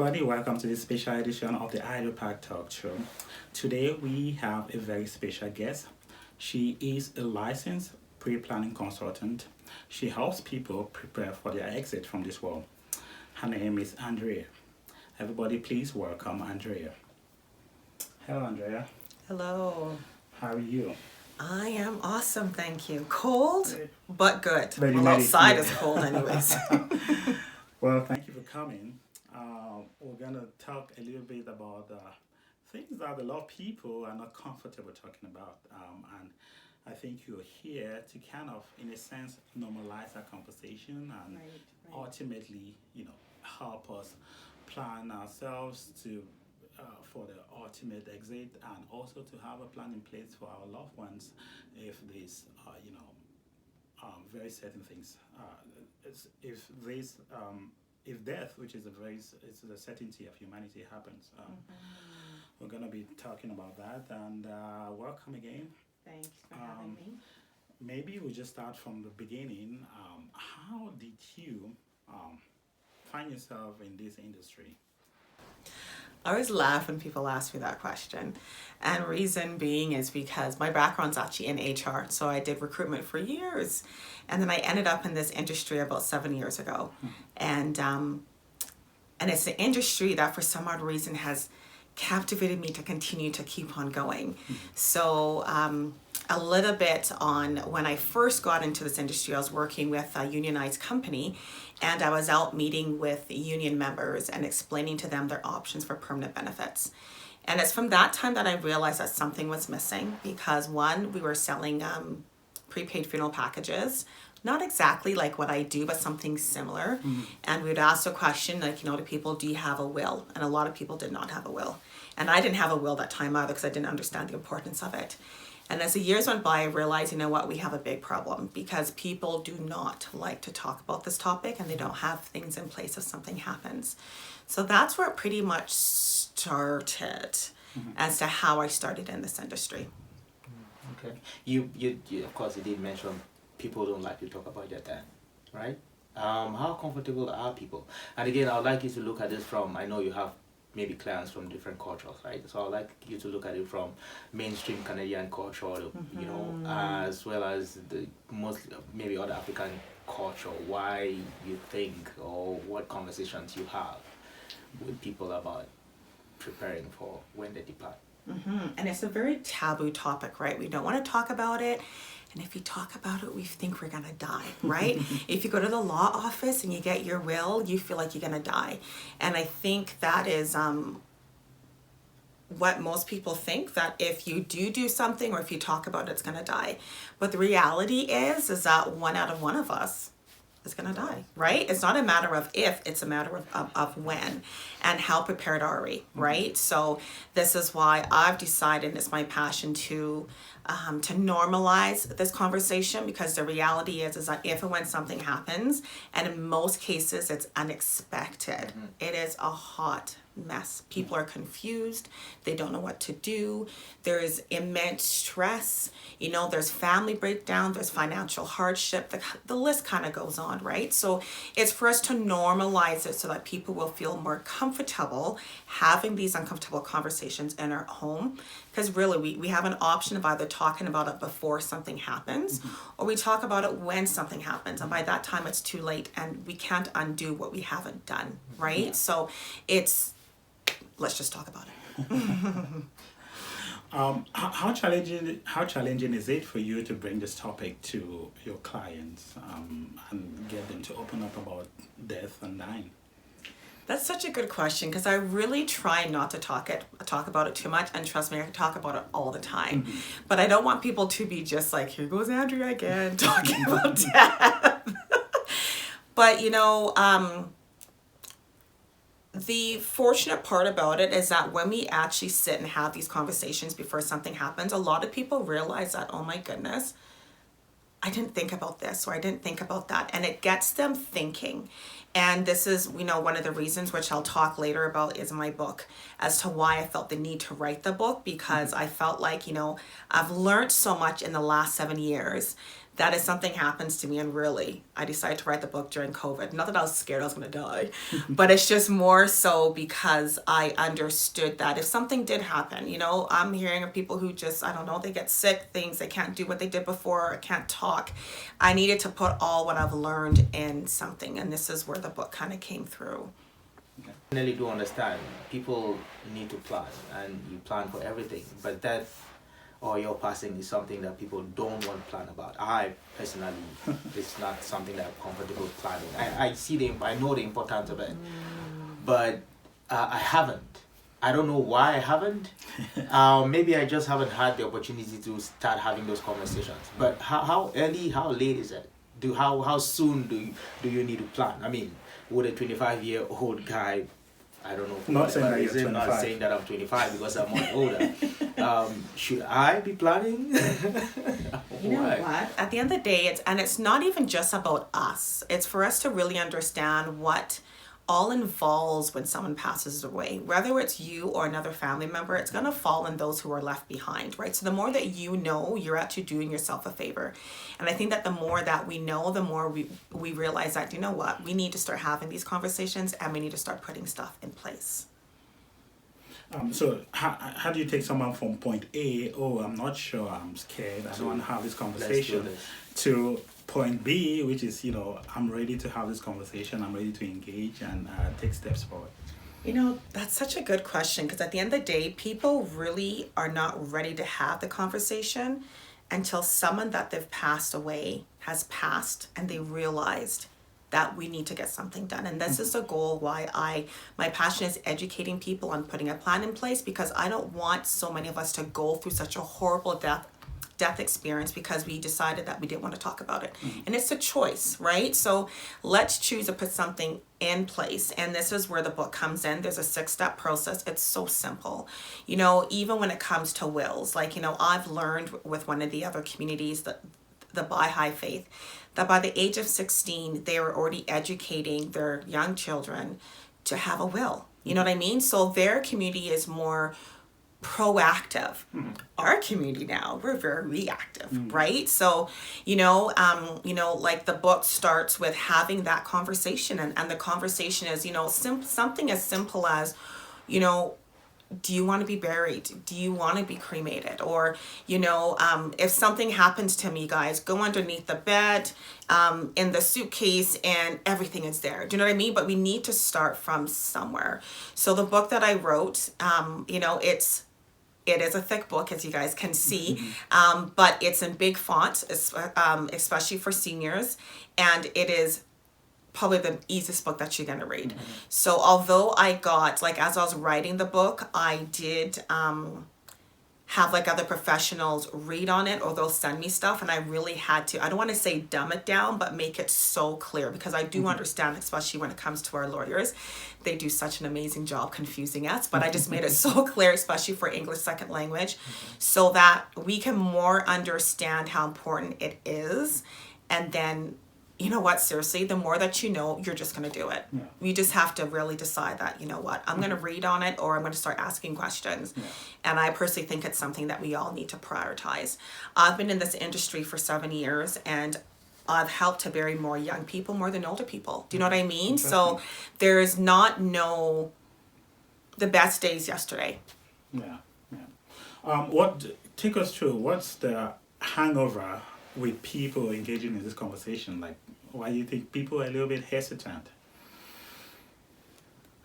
everybody, welcome to this special edition of the Idle Park Talk Show. Today we have a very special guest. She is a licensed pre-planning consultant. She helps people prepare for their exit from this world. Her name is Andrea. Everybody please welcome Andrea. Hello Andrea, Hello. how are you? I am awesome, thank you. Cold, but good. But you Well, made it, outside yeah. is cold anyways. Well, thank you for coming. We're gonna talk a little bit about things that a lot of people are not comfortable talking about, and I think you're here to kind of, in a sense, normalize that conversation and ultimately, help us plan ourselves to for the ultimate exit, and also to have a plan in place for our loved ones if these, very certain things. If death, which is it's the certainty of humanity, happens, we're gonna be talking about that. And welcome again. Thanks for having me. Maybe we just start from the beginning. How did you find yourself in this industry? I always laugh when people ask me that question. And reason being is because my background's actually in HR. So I did recruitment for years. And then I ended up in this industry about 7 years ago. And it's an industry that for some odd reason has captivated me to continue to keep on going. So a little bit on when I first got into this industry, I was working with a unionized company, and I was out meeting with union members and explaining to them their options for permanent benefits. And it's from that time that I realized that something was missing, because one, we were selling prepaid funeral packages, not exactly like what I do, but something similar. And we would ask a question like, to people, do you have a will? And a lot of people did not have a will. And I didn't have a will that time either, because I didn't understand the importance of it. And as the years went by, I realized, we have a big problem, because people do not like to talk about this topic, and they don't have things in place if something happens. So that's where it pretty much started as to how I started in this industry. Okay. You of course, you did mention people don't like to talk about their death, right? How comfortable are people? And again, I would like you to look at this from, I know you have maybe clients from different cultures, right? So I'd like you to look at it from mainstream Canadian culture, as well as the most maybe other African culture. Why you think, or what conversations you have with people about preparing for when they depart. And it's a very taboo topic, right? We don't want to talk about it. And if you talk about it, we think we're going to die, right? If you go to the law office and you get your will, you feel like you're going to die. And I think that is what most people think, that if you do something, or if you talk about it, it's going to die. But the reality is that one out of one of us is going to die, right? It's not a matter of if, it's a matter of when, and how prepared are we, right? So this is why I've decided, it's my passion to normalize this conversation, because the reality is that if and when something happens, and in most cases it's unexpected, it is a hot mess. People are confused. They don't know what to do. There is immense stress. There's family breakdown. There's financial hardship. The list kind of goes on, right? So it's for us to normalize it so that people will feel more comfortable having these uncomfortable conversations in our home. Because really, we have an option of either talking about it before something happens, or we talk about it when something happens. And by that time, it's too late, and we can't undo what we haven't done, right? Yeah. So let's just talk about it. How challenging is it for you to bring this topic to your clients, and get them to open up about death and dying? That's such a good question, because I really try not to talk about it too much, and trust me, I can talk about it all the time. But I don't want people to be just like, here goes Andrea again talking about death. But the fortunate part about it is that when we actually sit and have these conversations before something happens, a lot of people realize that, oh my goodness, I didn't think about this, or I didn't think about that. And it gets them thinking. And this is, one of the reasons, which I'll talk later about, is my book, as to why I felt the need to write the book, because I felt like, I've learned so much in the last 7 years that if something happens to me, and really, I decided to write the book during COVID. Not that I was scared I was going to die, but it's just more so because I understood that if something did happen, you know, I'm hearing of people who just, I don't know, they get sick, things, they can't do what they did before, can't talk. I needed to put all what I've learned in something, and this is where the book kind of came through. I really do understand. People need to plan, and you plan for everything, but that or your passing is something that people don't want to plan about. I personally, it's not something that I'm comfortable planning. I know the importance of it, but I haven't. I don't know why I haven't. Maybe I just haven't had the opportunity to start having those conversations. But how early, how late is it? How soon do you need to plan? I mean, would a 25-year-old guy, I don't know. Not saying that you're reason, 25. not saying that I'm 25 because I'm much older. Should I be planning? You know what? At the end of the day, it's not even just about us. It's for us to really understand what all involves when someone passes away. Whether it's you or another family member, it's going to fall on those who are left behind, right? So the more that you know, you're actually doing yourself a favor. And I think that the more that we know, the more we realize that, you know what, we need to start having these conversations and we need to start putting stuff in place. So how do you take someone from point A, oh, I'm not sure, I'm scared, I don't want to have this conversation, to point B, which is, you know, I'm ready to have this conversation, I'm ready to engage and take steps forward? You know, that's such a good question, because at the end of the day, people really are not ready to have the conversation until someone that they've passed away has passed and they realized that we need to get something done. And this is the goal why my passion is educating people on putting a plan in place, because I don't want so many of us to go through such a horrible death experience because we decided that we didn't want to talk about it. And it's a choice, right? So let's choose to put something in place. And this is where the book comes in. There's a 6-step process. It's so simple. You know, even when it comes to wills, like, you know, I've learned with one of the other communities, the Baha'i faith, that by the age of 16, they were already educating their young children to have a will. You know what I mean? So their community is more proactive. Our community now, we're very reactive, right? So, you know, like the book starts with having that conversation, and the conversation is, you know, something as simple as, you know, do you want to be buried? Do you want to be cremated? Or, you know, if something happens to me, guys, go underneath the bed, in the suitcase, and everything is there. Do you know what I mean? But we need to start from somewhere. So the book that I wrote, you know, it is a thick book, as you guys can see, but it's in big font, especially for seniors, and it is probably the easiest book that you're going to read. So although I got, like, as I was writing the book, I did have like other professionals read on it, or they'll send me stuff, and I really had to, I don't want to say dumb it down, but make it so clear, because I do understand, especially when it comes to our lawyers, they do such an amazing job confusing us, but I just made it so clear, especially for English second language, so that we can more understand how important it is. And then, you know what, seriously, the more that you know, you're just going to do it. You just have to really decide that, you know what, I'm going to read on it, or I'm going to start asking questions. And I personally think it's something that we all need to prioritize. I've been in this industry for 7 years, and I've helped to bury more young people more than older people. Do you know what I mean? So there's not the best days yesterday. Take us through, what's the hangover with people engaging in this conversation? Like, why do you think people are a little bit hesitant?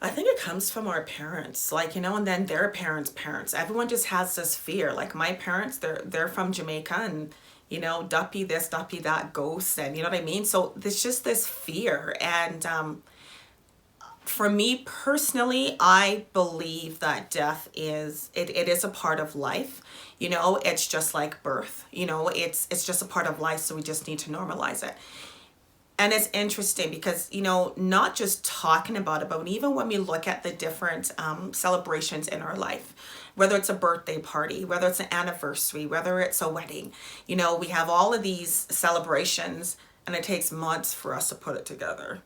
I think it comes from our parents, like, you know, and then their parents. Everyone just has this fear. Like my parents, they're from Jamaica, and, you know, duppy this, duppy that, ghosts, and you know what I mean? So there's just this fear. And for me personally, I believe that death it is a part of life. You know, it's just like birth. You know, it's just a part of life, so we just need to normalize it. And it's interesting because, you know, not just talking about it, but even when we look at the different celebrations in our life, whether it's a birthday party, whether it's an anniversary, whether it's a wedding, you know, we have all of these celebrations, and it takes months for us to put it together.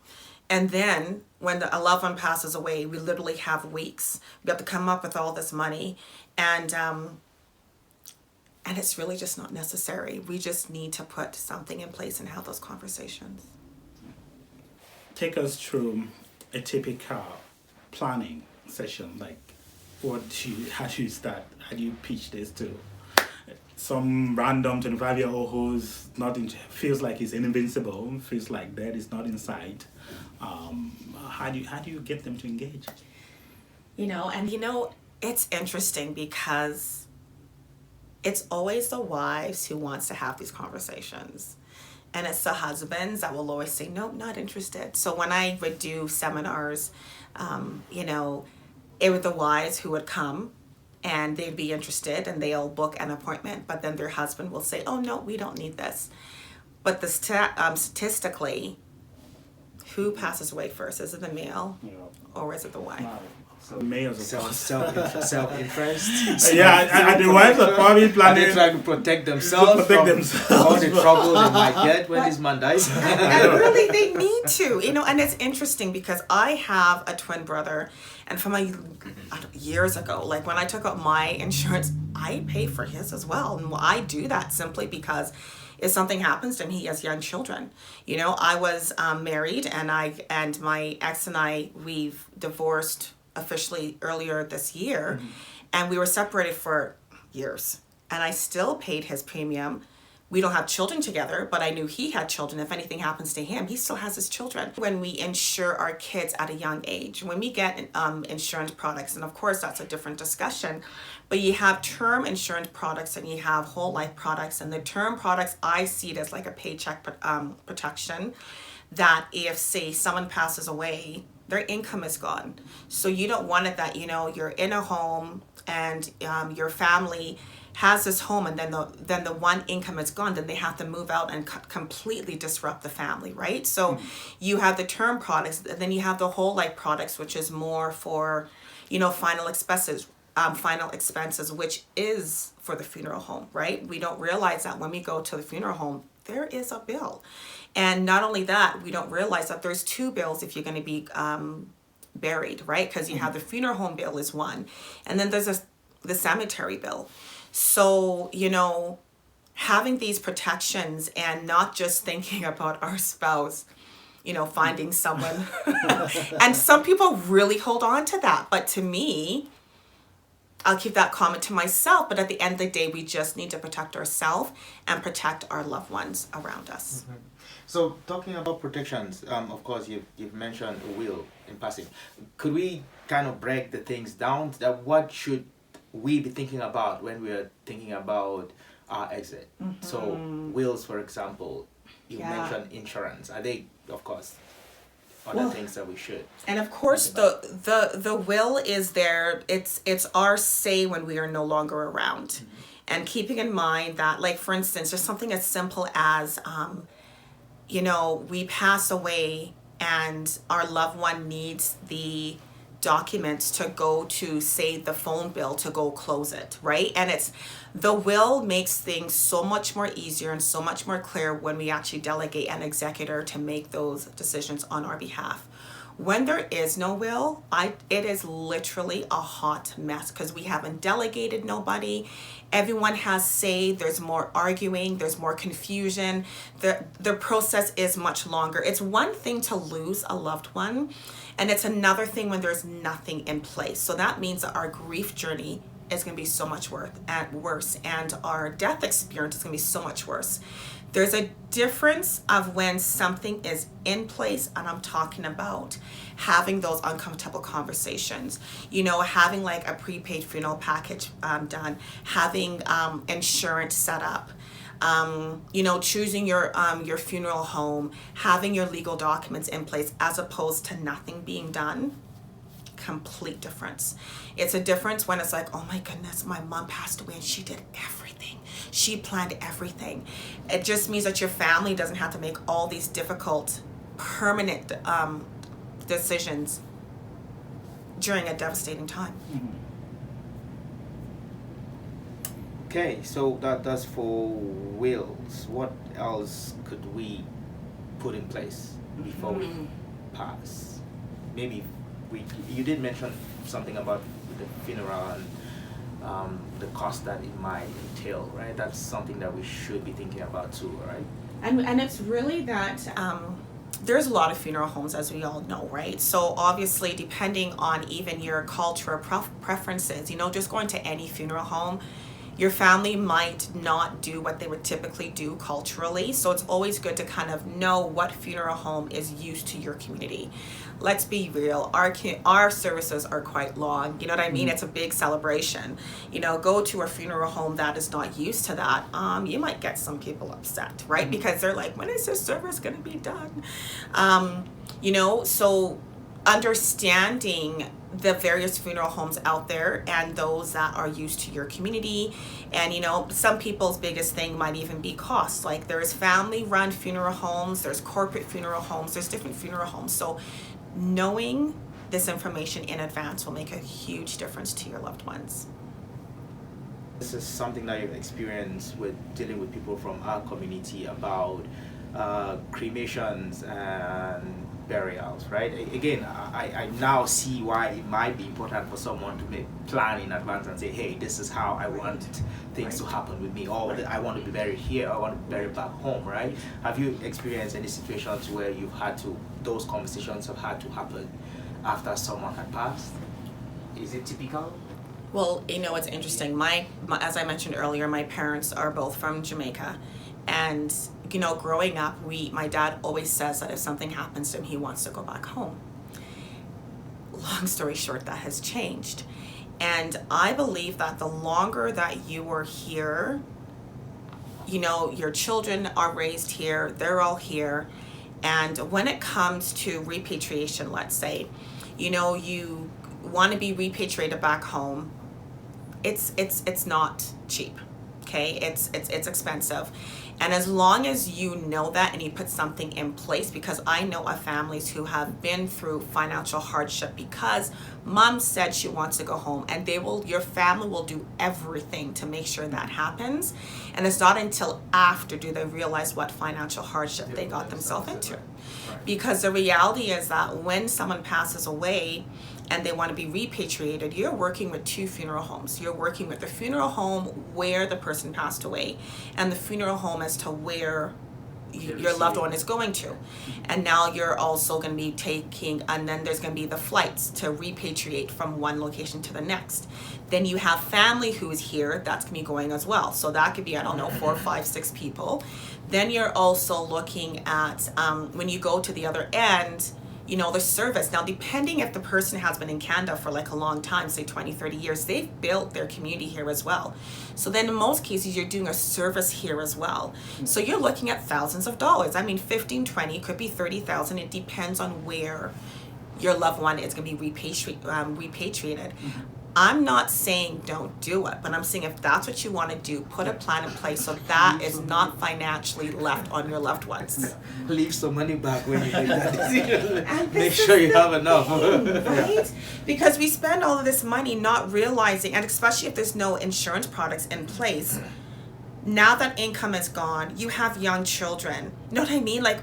And then when a loved one passes away, we literally have weeks. We have to come up with all this money, and And it's really just not necessary. We just need to put something in place and have those conversations. Take us through a typical planning session. Like, how do you start? How do you pitch this to some random 25-year-old who's not feels like he's invincible, feels like that is not in sight? How do you get them to engage? It's interesting because it's always the wives who wants to have these conversations. And it's the husbands that will always say, nope, not interested. So when I would do seminars, it was the wives who would come and they'd be interested and they'll book an appointment, but then their husband will say, oh, no, we don't need this. But statistically, who passes away first? Is it the male or is it the wife? So males, self-interest. Yeah, and the wives are probably planning. And they try to protect themselves from all the trouble they might get when this man dies. And really, they need to, and it's interesting because I have a twin brother, and from years ago, like when I took out my insurance, I pay for his as well. And I do that simply because if something happens to him, he has young children. I was married, and my ex and I, we've divorced officially earlier this year, and we were separated for years, and I still paid his premium. We don't have children together, but I knew he had children. If anything happens to him, he still has his children. When we insure our kids at a young age, when we get insurance products, and of course that's a different discussion, but you have term insurance products and you have whole life products, and the term products, I see it as like a paycheck protection, that if, say, someone passes away, their income is gone. So you don't want it that, you're in a home and your family has this home, and then the one income is gone, then they have to move out and completely disrupt the family, right? So you have the term products, and then you have the whole life products, which is more for, final expenses, which is for the funeral home, right? We don't realize that when we go to the funeral home, there is a bill. And not only that, we don't realize that there's two bills if you're going to be buried, right? Because you have the funeral home bill is one, and then there's the cemetery bill. So, having these protections and not just thinking about our spouse, finding someone. And some people really hold on to that. But to me, I'll keep that comment to myself, but at the end of the day, we just need to protect ourselves and protect our loved ones around us. Mm-hmm. So talking about protections, of course, you've mentioned a will in passing. Could we kind of break the things down? That what should we be thinking about when we are thinking about our exit? Mm-hmm. So wills, for example, you mentioned insurance. Are they, of course, other things that we should? And of course, the will is there. It's our say when we are no longer around. Mm-hmm. And keeping in mind that, like, for instance, just something as simple as we pass away and our loved one needs the documents to go to, say, the phone bill to go close it, right? And the will makes things so much more easier and so much more clear when we actually delegate an executor to make those decisions on our behalf. When there is no will, it is literally a hot mess because we haven't delegated nobody. Everyone has say, there's more arguing, there's more confusion. The process is much longer. It's one thing to lose a loved one, and it's another thing when there's nothing in place. So that means that our grief journey is going to be so much worse, and our death experience is going to be so much worse. There's a difference of when something is in place, and I'm talking about having those uncomfortable conversations, having like a prepaid funeral package done, having insurance set up, choosing your funeral home, having your legal documents in place, as opposed to nothing being done. Complete difference. It's a difference when it's like, oh my goodness, my mom passed away and she did everything. She planned everything. It just means that your family doesn't have to make all these difficult, permanent decisions during a devastating time. Mm-hmm. Okay, so that's for wills. What else could we put in place before we pass? Maybe you did mention something about the funeral and the cost that it might entail, right? That's something that we should be thinking about too, right? And it's really that there's a lot of funeral homes, as we all know, right? So obviously, depending on even your cultural preferences, just going to any funeral home, your family might not do what they would typically do culturally. So it's always good to kind of know what funeral home is used to your community. Let's be real, our services are quite long. You know what I mean? It's a big celebration. Go to a funeral home that is not used to that. You might get some people upset, right? Because they're like, when is this service going to be done? So understanding the various funeral homes out there and those that are used to your community. And some people's biggest thing might even be cost. Like there's family run funeral homes, there's corporate funeral homes, there's different funeral homes. So knowing this information in advance will make a huge difference to your loved ones. This is something that you've experienced with dealing with people from our community about cremations and burials, right? Again, I now see why it might be important for someone to make plan in advance and say, hey, this is how I want things to happen with me, or I want to be buried here, I want to be buried back home, right? Have you experienced any situations where you've had to, those conversations have had to happen after someone had passed? Is it typical? Well, it's interesting. My as I mentioned earlier, my parents are both from Jamaica. And, growing up, my dad always says that if something happens to him, he wants to go back home. Long story short, that has changed. And I believe that the longer that you are here, your children are raised here, they're all here. And when it comes to repatriation, let's say, you want to be repatriated back home, it's not cheap. Okay, it's expensive. And as long as you know that and you put something in place, because I know of families who have been through financial hardship because mom said she wants to go home, and your family will do everything to make sure that happens. And it's not until after do they realize what financial hardship they got themselves into. Because the reality is that when someone passes away and they want to be repatriated, you're working with two funeral homes. You're working with the funeral home where the person passed away and the funeral home as to where your loved one is going to. And now you're also going to be taking, and then there's going to be the flights to repatriate from one location to the next. Then you have family who's here, that's going to be going as well. So that could be, 4, 5, 6 people. Then you're also looking at, when you go to the other end, the service. Now, depending if the person has been in Canada for like a long time, say 20, 30 years, they've built their community here as well. So then in most cases, you're doing a service here as well. So you're looking at thousands of dollars. 15, 20, could be 30,000. It depends on where your loved one is going to be repatriated. I'm not saying don't do it, but I'm saying if that's what you want to do, put a plan in place so that is not financially left on your loved ones. Leave some money back when you make that decision. Make sure you have enough. Right? Because we spend all of this money not realizing, and especially if there's no insurance products in place, now that income is gone, you have young children. You know what I mean? Like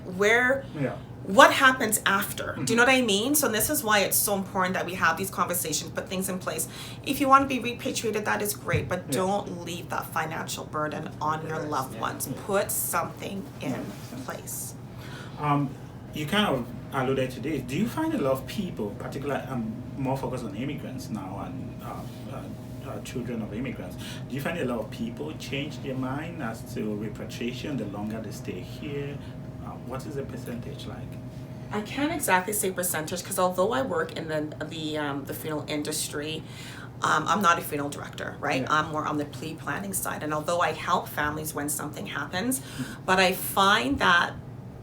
what happens after? Do you know what I mean? So this is why it's so important that we have these conversations, put things in place. If you want to be repatriated, that is great, but don't leave that financial burden on your loved ones. Put something in place. You kind of alluded to this. Do you find a lot of people, particularly more focused on immigrants now and children of immigrants, do you find a lot of people change their mind as to repatriation the longer they stay here? What is the percentage like? I can't exactly say percentage because although I work in the funeral industry, I'm not a funeral director, right? Yeah. I'm more on the pre-planning side. And although I help families when something happens, but I find that,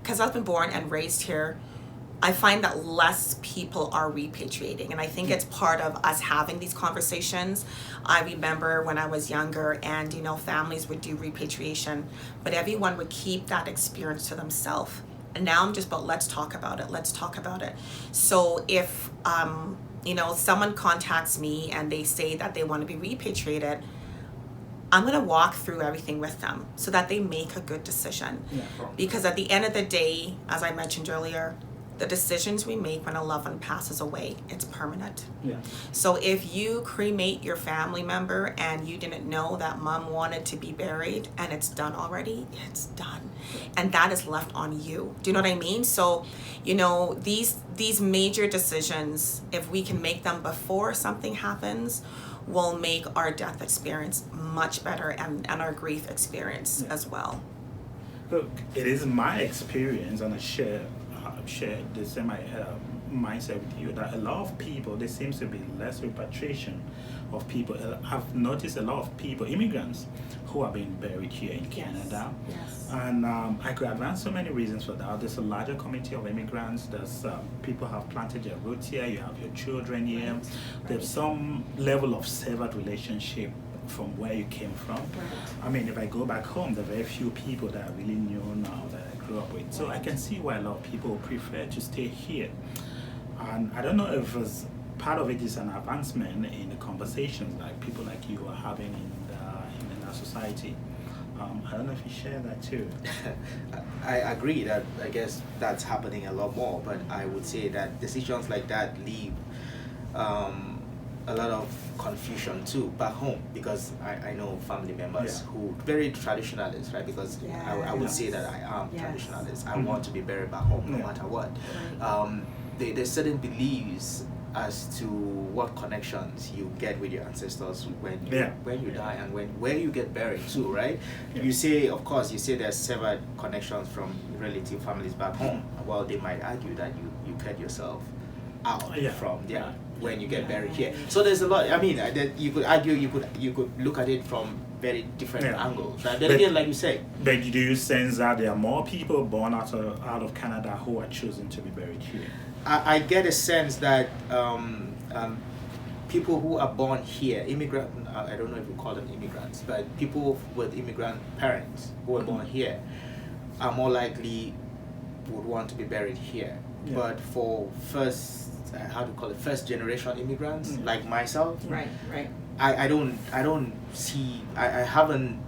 because I've been born and raised here, I find that less people are repatriating. And I think it's part of us having these conversations. I remember when I was younger and, families would do repatriation, but everyone would keep that experience to themselves. And now I'm just about, let's talk about it. So if, someone contacts me and they say that they want to be repatriated, I'm going to walk through everything with them so that they make a good decision. Yeah. Because at the end of the day, as I mentioned earlier, the decisions we make when a loved one passes away, it's permanent. Yeah. So if you cremate your family member and you didn't know that mom wanted to be buried and it's done already, it's done. And that is left on you. Do you know what I mean? So, you know, these major decisions, if we can make them before something happens, will make our death experience much better, and our grief experience as well. Look, it is my experience, and I share the same mindset with you, that a lot of people, there seems to be less repatriation of people. I've noticed a lot of people, immigrants, who are being buried here in Canada. Yes. And I could advance so many reasons for that. There's a larger community of immigrants. There's people have planted their roots here. You have your children here. Right. There's some level of severed relationship from where you came from. Right. I mean, if I go back home, there are very few people that I really knew now that I grew up with. So I can see why a lot of people prefer to stay here. And I don't know if it's, part of it is an advancement in the conversations like people like you are having in our society. I don't know if you share that too. I agree that I guess that's happening a lot more, but I would say that decisions like that leave a lot of confusion too back home, because I know family members who very traditionalists, right? Because I would say that I am traditionalist. I want to be buried back home no matter what. There's certain beliefs as to what connections you get with your ancestors when you die, and where you get buried too, right? You say, of course, there's several connections from relative families back home. Well, they might argue that you cut yourself out from there when you get buried here. So there's a lot. I mean, you could argue, you could look at it from very different angles, right? Then again, like you say. But do you sense that there are more people born out of Canada who are choosing to be buried here? I get a sense that people who are born here, immigrant, I don't know if you call them immigrants, but people with immigrant parents who are born here are more likely would want to be buried here. But for first generation immigrants like myself, I don't see, I haven't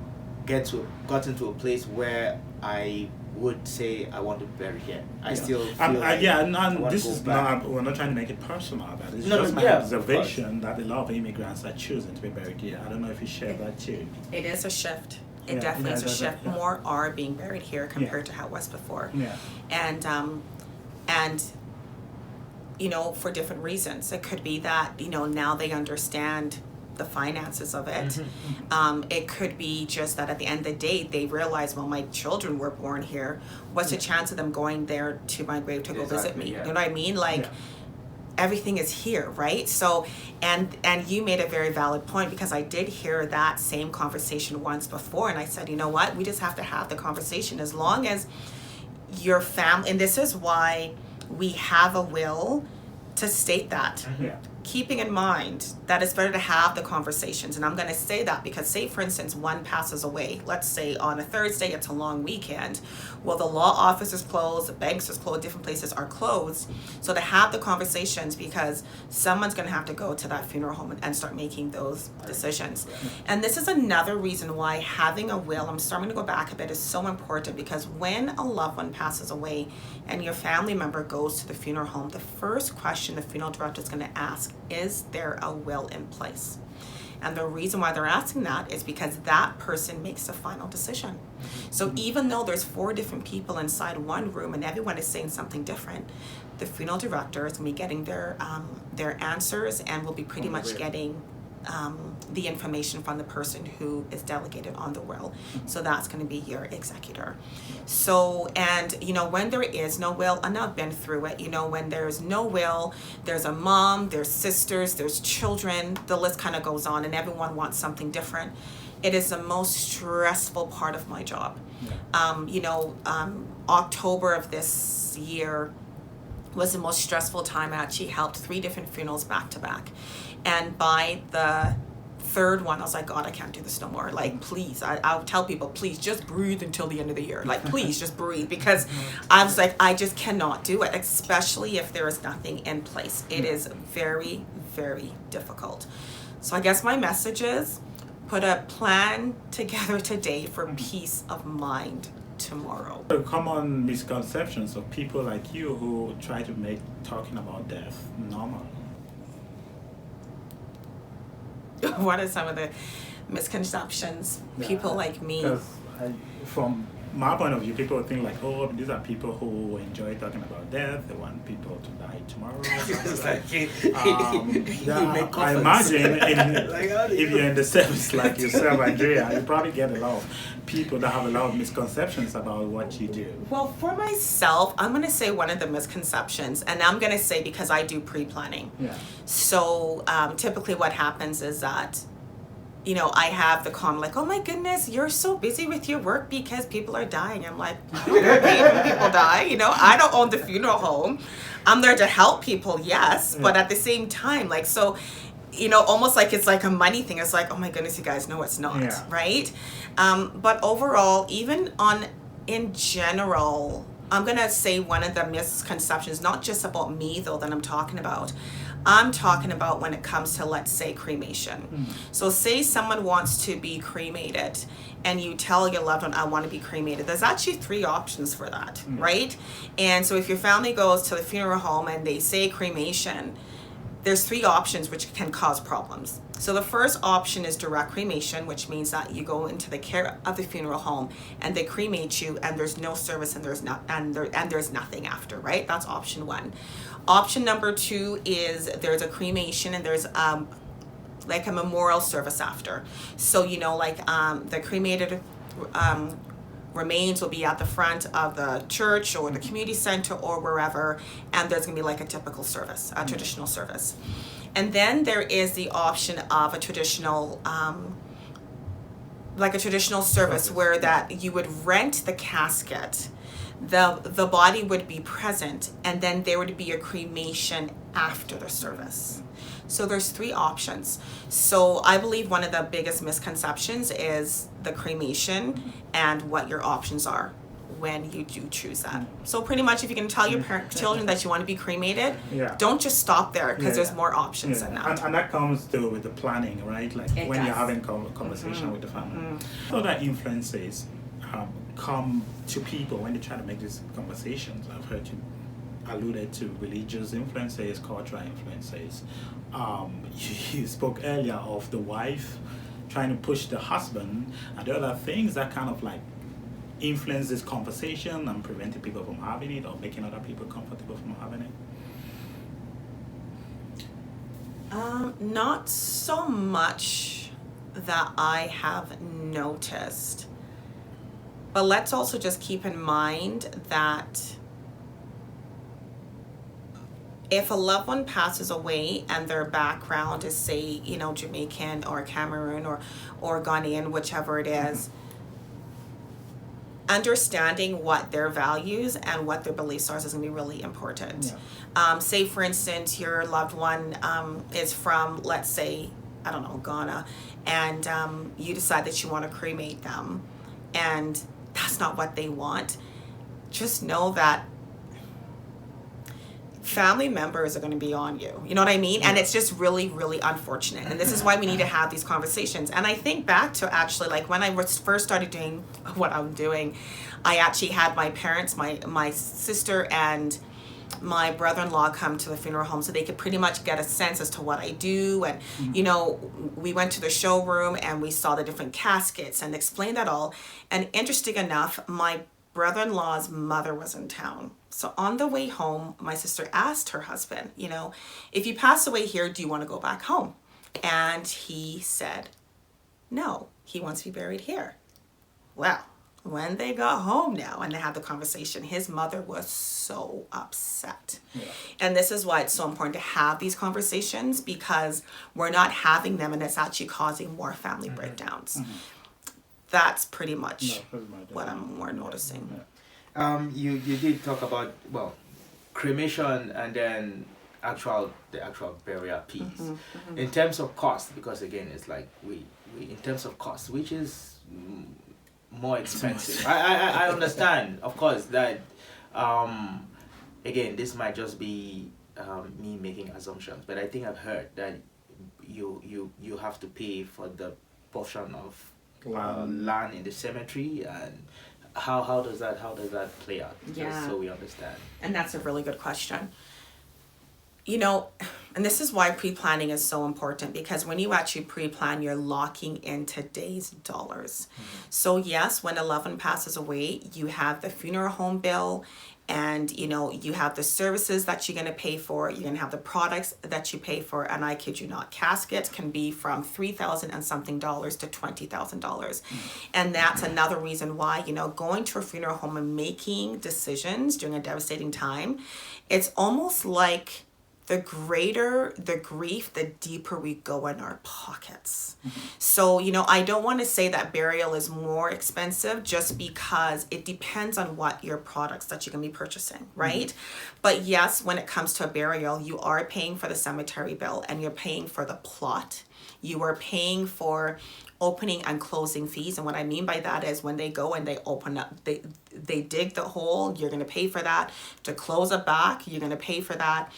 gotten to a place where I would say I want to be buried here. I still feel this is not, we're not trying to make it personal, but it's just my observation that a lot of immigrants are choosing to be buried here. I don't know if you share that too. It is a shift. It definitely is a shift. More are being buried here compared to how it was before. And you know, for different reasons. It could be that, you know, now they understand the finances of it. It could be just that at the end of the day they realize, well, my children were born here. What's the chance of them going there to my grave to go visit me? You know what I mean? Like everything is here, right? So and you made a very valid point, because I did hear that same conversation once before, and I said, you know what, we just have to have the conversation. As long as your family, and this is why we have a will to state that. Keeping in mind that it's better to have the conversations. And I'm going to say that because, say for instance, one passes away, let's say on a Thursday, it's a long weekend. Well, the law office is closed, the banks is closed, different places are closed. So to have the conversations, because someone's going to have to go to that funeral home and start making those decisions. And this is another reason why having a will, I'm starting to go back a bit, is so important, because when a loved one passes away and your family member goes to the funeral home, the first question the funeral director is going to ask, is there a will in place? And the reason why they're asking that is because that person makes the final decision. So even though there's 4 different people inside one room and everyone is saying something different, the funeral director is going to be getting their answers, and will be pretty much getting the information from the person who is delegated on the will. So that's going to be your executor. So, and you know, when there is no will, and I've been through it, you know, when there's no will, there's a mom, there's sisters, there's children, the list kind of goes on, and everyone wants something different. It is the most stressful part of my job. October of this year was the most stressful time. I actually helped 3 different funerals back to back. And by the 3rd one, I was like, God, I can't do this no more. Like, please, I'll tell people, please just breathe until the end of the year. Like, please just breathe, because I was like, I just cannot do it, especially if there is nothing in place. It is very, very difficult. So I guess my message is, put a plan together today for peace of mind tomorrow. The common misconceptions of people like you who try to make talking about death normal. What are some of the misconceptions people like me? Because from my point of view, people think like, oh, these are people who enjoy talking about death. They want people to die tomorrow. It's like you make I comments. imagine Like, how do if you- you're in the service like yourself, Andrea, you probably get a lot of people that have a lot of misconceptions about what you do. Well, for myself, I'm going to say one of the misconceptions, and I'm going to say because I do pre-planning. Yeah. So typically what happens is that, you know, I have the comment like, oh my goodness, you're so busy with your work because people are dying. I'm like, I don't get paid when people die. You know, I don't own the funeral home. I'm there to help people, yes, but at the same time, like, so, you know, almost like it's like a money thing. It's like, oh my goodness, you guys know it's not, Yeah. right? But overall, even in general, I'm gonna say one of the misconceptions, not just about me though, that I'm talking about. I'm talking about when it comes to, let's say, cremation. So say someone wants to be cremated and you tell your loved one, I want to be cremated. There's actually 3 options for that, right? And so if your family goes to the funeral home and they say cremation, there's 3 options which can cause problems. So the first option is direct cremation, which means that you go into the care of the funeral home and they cremate you and there's no service and there's nothing after, right? That's option 1. Option number 2 is there's a cremation and there's like a memorial service after. So, you know, like the cremated remains will be at the front of the church or the community center or wherever, and there's gonna be like a typical service, a traditional service. And then there is the option of a traditional like a traditional service where that you would rent the casket, the body would be present, and then there would be a cremation after the service. So there's 3 options. So I believe one of the biggest misconceptions is the cremation and what your options are when you do choose that. So pretty much if you can tell your children that you want to be cremated, Yeah. don't just stop there because Yeah. there's more options Yeah. than that. And that comes to with the planning, right? Like It when you're does. having conversation with the family. Other influences come to people when they try to make these conversations. I've heard you alluded to religious influences, cultural influences. You spoke earlier of the wife trying to push the husband, and the other things that kind of like influence this conversation and preventing people from having it or making other people comfortable from having it. Not so much that I have noticed. But let's also just keep in mind that if a loved one passes away and their background is, say, you know, Jamaican or Cameroon or Ghanaian, whichever it is, understanding what their values and what their beliefs are is going to be really important. Yeah. Say, for instance, your loved one is from, let's say, I don't know, Ghana, and you decide that you want to cremate them, and that's not what they want. Just know that family members are going to be on you. You know what I mean? And it's just really, really unfortunate. And this is why we need to have these conversations. And I think back to actually, like, when I first started doing what I'm doing, I actually had my parents, my sister and my brother-in-law come to the funeral home so they could pretty much get a sense as to what I do. And, you know, we went to the showroom and we saw the different caskets and explained that all. And interesting enough, my brother-in-law's mother was in town. So on the way home, my sister asked her husband, you know, if you pass away here, do you want to go back home? And he said, no, he wants to be buried here. Well, when they got home now and they had the conversation, his mother was so upset. Yeah. And this is why it's so important to have these conversations, because we're not having them and it's actually causing more family breakdowns. That's pretty much what I'm more noticing. You did talk about, well, cremation and then the actual burial piece. In terms of cost, because again it's like we in terms of cost, which is more expensive. I understand, of course, that again this might just be me making assumptions, but I think I've heard that you have to pay for the portion of land in the cemetery, and how does that play out? Yeah. Just so we understand. And that's a really good question. You know, and this is why pre-planning is so important, because when you actually pre-plan, you're locking in today's dollars. So yes, when a loved one passes away, you have the funeral home bill, and you know, you have the services that you're going to pay for, you're going to have the products that you pay for, and I kid you not, caskets can be from $3,000 and something dollars to $20,000. And that's another reason why, you know, going to a funeral home and making decisions during a devastating time, it's almost like the greater the grief, the deeper we go in our pockets. So, you know, I don't want to say that burial is more expensive, just because it depends on what your products that you're going to be purchasing, right? But yes, when it comes to a burial, you are paying for the cemetery bill, and you're paying for the plot. You are paying for opening and closing fees. And what I mean by that is when they go and they open up, they dig the hole, you're going to pay for that. To close it back, you're going to pay for that.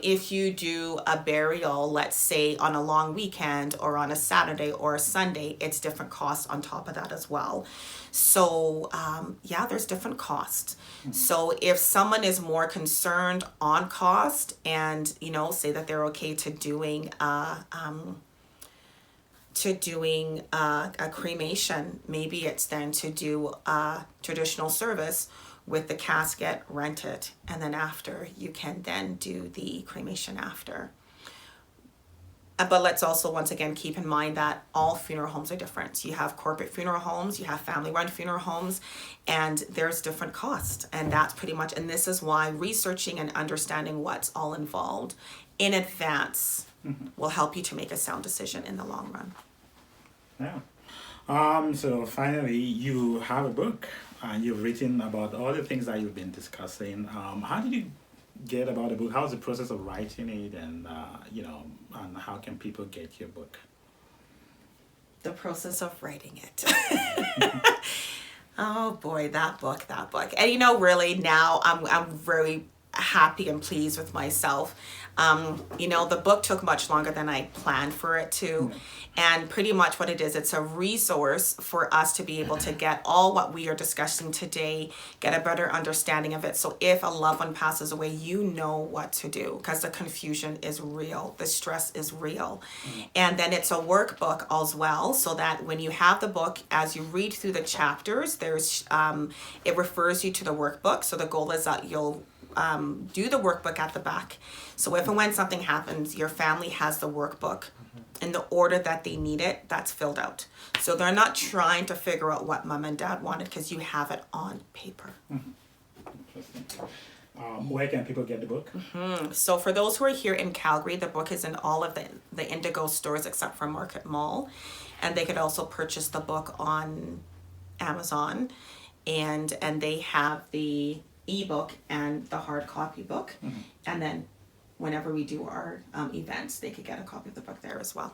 If you do a burial, let's say on a long weekend or on a Saturday or a Sunday, it's different costs on top of that as well. So yeah, there's different costs. So if someone is more concerned on cost, and you know, say that they're okay to doing a cremation, maybe it's then to do a traditional service with the casket, rent it, and then after you can then do the cremation after. But let's also once again keep in mind that all funeral homes are different. You have corporate funeral homes, you have family-run funeral homes, and there's different costs. And that's pretty much, and this is why researching and understanding what's all involved in advance will help you to make a sound decision in the long run. Yeah. So finally, you have a book, and you've written about all the things that you've been discussing. How did you get about the book? How's the process of writing it, and you know, and how can people get your book? The process of writing it. Oh boy, that book. And you know, really now I'm very happy and pleased with myself. You know, the book took much longer than I planned for it to. And pretty much what it is, it's a resource for us to be able to get all what we are discussing today, get a better understanding of it. So if a loved one passes away, you know what to do, because the confusion is real. The stress is real. And then it's a workbook as well, so that when you have the book, as you read through the chapters, there's it refers you to the workbook. So the goal is that you'll do the workbook at the back. So if and when something happens, your family has the workbook in the order that they need it, that's filled out. So they're not trying to figure out what mom and dad wanted, because you have it on paper. Interesting. Where can people get the book? So for those who are here in Calgary, the book is in all of the Indigo stores except for Market Mall. And they could also purchase the book on Amazon. And they have the ebook and the hard copy book. And then whenever we do our events, they could get a copy of the book there as well.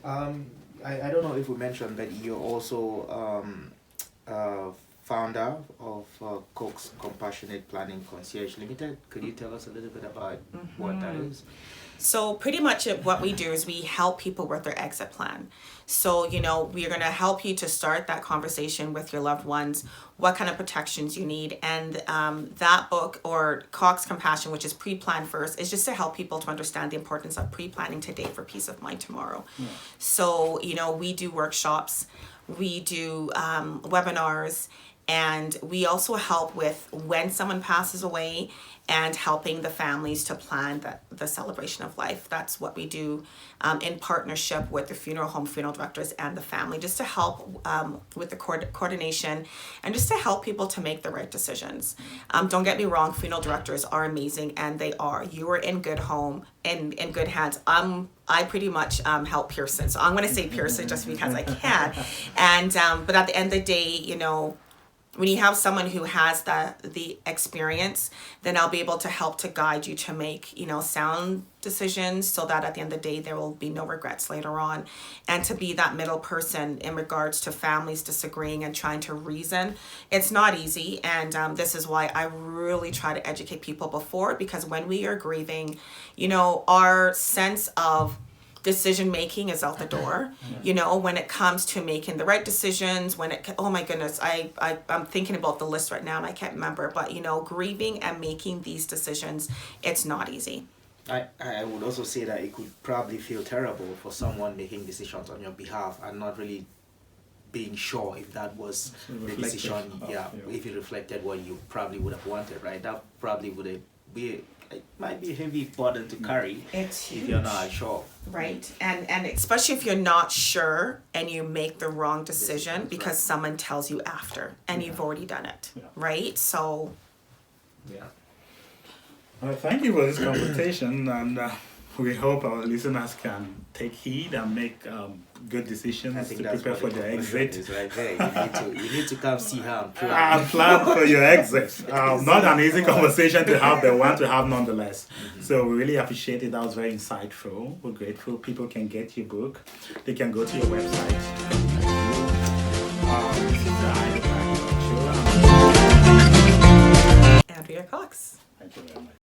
I don't know if we mentioned, but you're also founder of Cox Compassionate Planning Concierge Limited. Could you tell us a little bit about what that is? So pretty much what we do is we help people with their exit plan. So, you know, we're going to help you to start that conversation with your loved ones, what kind of protections you need. And that book, or Cox Compassion, which is pre-plan first, is just to help people to understand the importance of pre-planning today for peace of mind tomorrow. So, you know, we do workshops, we do webinars, and we also help with when someone passes away and helping the families to plan the celebration of life. That's what we do in partnership with the funeral home, funeral directors, and the family, just to help with the coordination and just to help people to make the right decisions. Don't get me wrong, funeral directors are amazing, and they are. You are in good home, in good hands. I pretty much help Pearson, so I'm going to say Pearson just because I can. And but at the end of the day, you know, when you have someone who has the experience, then I'll be able to help to guide you to make, you know, sound decisions, so that at the end of the day, there will be no regrets later on. And to be that middle person in regards to families disagreeing and trying to reason, it's not easy. And this is why I really try to educate people before, because when we are grieving, you know, our sense of decision making is out the door. You know, when it comes to making the right decisions, oh my goodness, I'm thinking about the list right now and I can't remember, but you know, grieving and making these decisions, it's not easy. I would also say that it could probably feel terrible for someone making decisions on your behalf and not really being sure if that was the decision, if it reflected what you probably would have wanted, right? That probably would be, it might be a heavy burden to carry It's if you're not sure. Right. And especially if you're not sure and you make the wrong decision because someone tells you after and you've already done it. Yeah. Right? So Yeah. Well, thank you for this conversation, and we hope our listeners can take heed and make good I decisions think to that's prepare what for the their conclusion exit. is right there. You need to come see her and plan. And plan for your exit. Not an easy conversation to have, but one to have nonetheless. So we really appreciate it. That was very insightful. We're grateful. People can get your book. They can go to your website. This is the Show. Andrea Cox. Thank you very much.